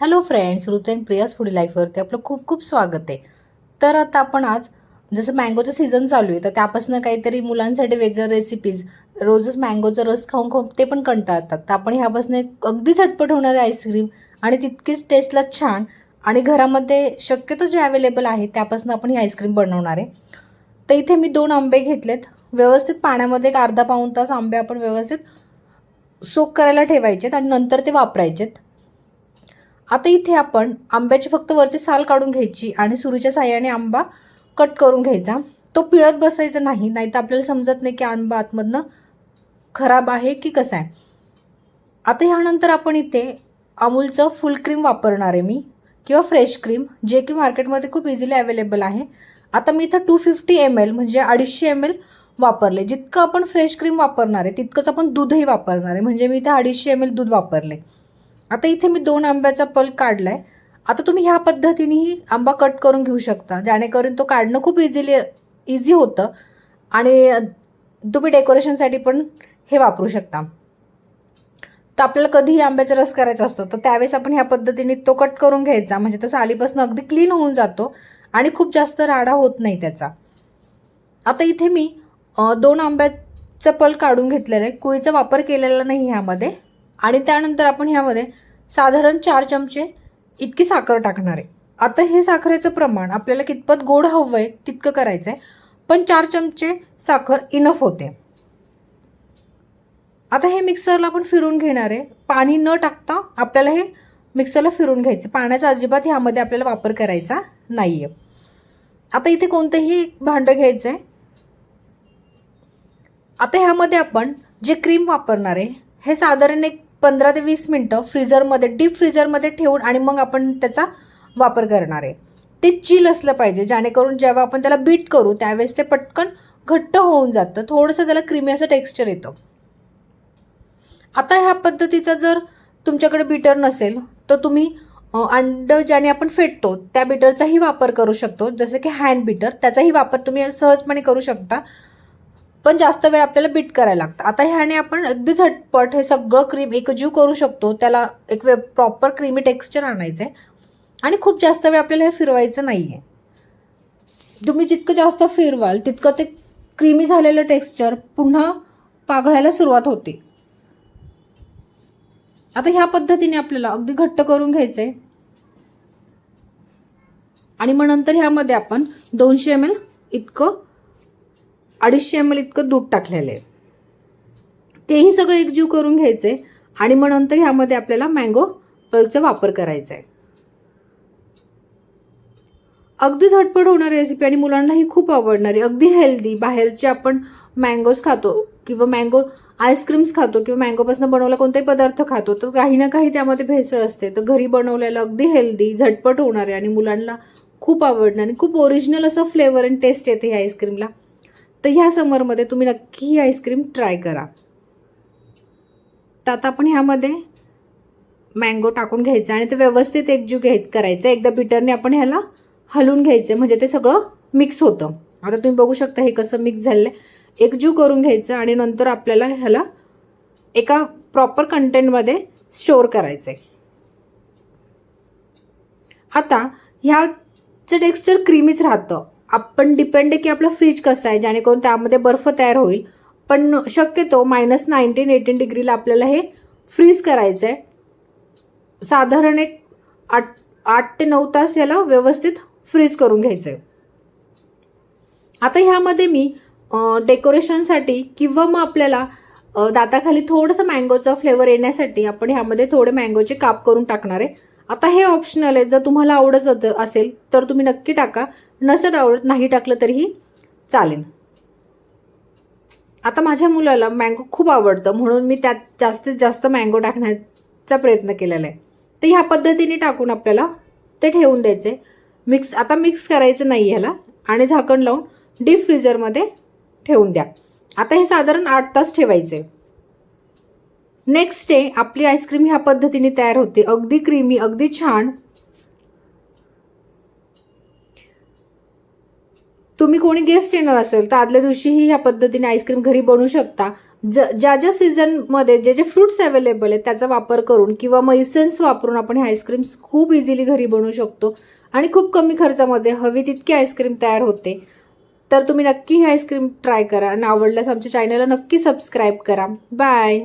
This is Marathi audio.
हॅलो फ्रेंड्स, ऋतू अँड प्रियास फूड लाईफवरती आपलं खूप खूप स्वागत आहे. तर आता आपण आज जसं मँगोचं सीझन चालू आहे, तर त्यापासून काहीतरी मुलांसाठी वेगळ्या रेसिपीज, रोजच मँगोचा रस खाऊन खाऊन ते पण कंटाळतात. तर आपण ह्यापासून एक अगदी झटपट होणारी आईस्क्रीम आणि तितकीच टेस्टला छान आणि घरामध्ये शक्यतो जे अवेलेबल आहे त्यापासून आपण ही आईस्क्रीम बनवणार आहे. तर इथे मी 2 आंबे घेतलेत. व्यवस्थित पाण्यामध्ये एक अर्धा पाऊण तास आंबे आपण व्यवस्थित सोक करायला ठेवायचेत आणि नंतर ते वापरायचेत. आता इथे आपण आंब्याची फक्त वरची साल काढून घ्यायची आणि सुरीच्या साहाय्याने आंबा कट करून घ्यायचा. तो पिळत बसायचा नाही, नाहीतर आपल्याला समजत नाही की आंबा आतमधनं खराब आहे की कसा आहे. आता ह्यानंतर आपण इथे अमूलचं फुल क्रीम वापरणार आहे मी, किंवा फ्रेश क्रीम, जे की मार्केटमध्ये खूप इझिली अवेलेबल आहे. आता मी इथं 250 ml म्हणजे 250 ml वापरले. जितकं आपण फ्रेश क्रीम वापरणार आहे तितकंच आपण दूधही वापरणार आहे, म्हणजे मी इथे 250 ml दूध वापरले. आता इथे मी 2 आंब्याचा पल्प काढलाय. आता तुम्ही ह्या पद्धतीनेही आंबा कट करून घेऊ शकता, जेणेकरून तो काढणं खूप इझी होतं आणि तुम्ही डेकोरेशनसाठी पण हे वापरू शकता. तर आपल्याला कधीही आंब्याचा रस करायचा असतो तर त्यावेळेस आपण ह्या पद्धतीने तो कट करून घ्यायचा, म्हणजे तो सालीपासून अगदी क्लीन होऊन जातो आणि खूप जास्त राडा होत नाही त्याचा. आता इथे मी 2 आंब्याचा पल्प काढून घेतलेला आहे, कुळीचा वापर केलेला नाही ह्यामध्ये. आणि त्यानंतर आपण ह्यामध्ये साधारण 4 चमचे इतकी साखर टाकणार आहे. आता हे साखरेचं प्रमाण आपल्याला कितपत गोड हवं आहे तितकं करायचं आहे, पण 4 चमचे साखर इनफ होते. आता हे मिक्सरला आपण फिरून घेणार आहे. पाणी न टाकता आपल्याला हे मिक्सरला फिरून घ्यायचं. पाण्याचा अजिबात ह्यामध्ये आपल्याला वापर करायचा नाही आहे. आता इथे कोणतंही भांडं घ्यायचं आहे. आता ह्यामध्ये आपण जे क्रीम वापरणार आहे हे साधारण एक 15 ते 20 मिनटं फ्रीजरमध्ये, डीप फ्रीजरमध्ये ठेवून आणि मग आपण त्याचा वापर करणार आहे. ते चिल असलं पाहिजे, जेणेकरून जेव्हा आपण त्याला बीट करू त्यावेळेस ते पटकन घट्ट होऊन जातं, थोडंसं त्याला क्रीमी असं टेक्स्चर येतं. आता ह्या पद्धतीचा जर तुमच्याकडे बीटर नसेल तर तुम्ही अंड ज्याने आपण फेटतो त्या बीटरचाही वापर करू शकतो, जसं की हँड बीटर, त्याचाही वापर तुम्ही सहजपणे करू शकता. पण जास्त वेळ आपल्याला बीट करायला लागतं. आता ह्याने आपण अगदी झटपट हे सगळं क्रीम एकजीव करू शकतो. त्याला एक प्रॉपर क्रीमी टेक्स्चर आणायचं आहे आणि खूप जास्त वेळ आपल्याला हे फिरवायचं नाही आहे. तुम्ही जितकं जास्त फिरवाल तितकं ते क्रीमी झालेलं टेक्स्चर पुन्हा पाघळायला सुरुवात होते. आता ह्या पद्धतीने आपल्याला अगदी घट्ट करून घ्यायचं आहे आणि मग नंतर ह्यामध्ये आपण 200 ml इतकं 250 ml इतकं दूध टाकलेलं आहे. तेही सगळं एकजीव करून घ्यायचंय आणि मग नंतर ह्यामध्ये आपल्याला मँगो पल्पचा वापर करायचा आहे. अगदी झटपट होणारी रेसिपी आणि मुलांनाही खूप आवडणारी, अगदी हेल्दी. बाहेरचे आपण मँगोज खातो किंवा मँगो आईस्क्रीम्स खातो किंवा मँगोपासून बनवलेला कोणताही पदार्थ खातो तर काही ना काही त्यामध्ये भेसळ असते. तर घरी बनवलेलं अगदी हेल्दी, झटपट होणारे आणि मुलांना खूप आवडणारे, खूप ओरिजिनल असं फ्लेवर अँड टेस्ट येते ह्या आईस्क्रीमला. तर ह्या समरमध्ये तुम्ही नक्की ही आईस्क्रीम ट्राय करा. तर आता आपण ह्यामध्ये मँगो टाकून घ्यायचं आणि ते व्यवस्थित एकजीव करायचं. एकदा बीटरने आपण ह्याला हलवून घ्यायचं, म्हणजे ते सगळं मिक्स होतं. आता तुम्ही बघू शकता हे कसं मिक्स झालेलं आहे. एकजीव करून घ्यायचं आणि नंतर आपल्याला ह्याला एका प्रॉपर कंटेनरमध्ये स्टोअर करायचं आहे. आता ह्याचं टेक्स्चर क्रीमीच राहतं. आपण डिपेंड आहे की आपलं फ्रीज कसं आहे, जेणेकरून त्यामध्ये बर्फ तयार होईल. पण शक्यतो -19-18 डिग्रीला आपल्याला हे फ्रीज करायचं आहे. साधारण एक 8 ते 9 तास याला व्यवस्थित फ्रीज करून घ्यायचं आहे. आता ह्यामध्ये मी डेकोरेशनसाठी किंवा मग आपल्याला दाताखाली थोडंसं मँगोचा फ्लेवर येण्यासाठी आपण ह्यामध्ये थोडे मँगोचे काप करून टाकणार आहे. आता हे ऑप्शनल आहे, जर तुम्हाला आवडत असेल तर तुम्ही नक्की टाका, नसेल आवडत नाही टाकलं तरीही चालेल. आता माझ्या मुलाला मँगो खूप आवडतं म्हणून मी त्यात जास्तीत जास्त मँगो टाकण्याचा प्रयत्न केलेला आहे. तर ह्या पद्धतीने टाकून आपल्याला ते ठेवून द्यायचे. आता मिक्स करायचं नाही ह्याला आणि झाकण लावून डीप फ्रीजरमध्ये ठेवून द्या. आता हे साधारण 8 तास ठेवायचे. नेक्स्ट डे आपली आईस्क्रीम ह्या पद्धतीने तयार होते, अगदी क्रीमी, अगदी छान. तुम्ही कोणी गेस्ट येणार असेल तर आदल्या दिवशीही ह्या पद्धतीने आईस्क्रीम घरी बनवू शकता. ज्या ज्या सीझनमध्ये जे जे फ्रुट्स अवेलेबल आहेत त्याचा वापर करून किंवा मग इसेन्स वापरून आपण हे आईस्क्रीम्स खूप इझिली घरी बनवू शकतो आणि खूप कमी खर्चामध्ये हवी तितकी आईस्क्रीम तयार होते. तर तुम्ही नक्की ही आईस्क्रीम ट्राय करा आणि आवडल्यास आमच्या चॅनलला नक्की सबस्क्राईब करा. बाय.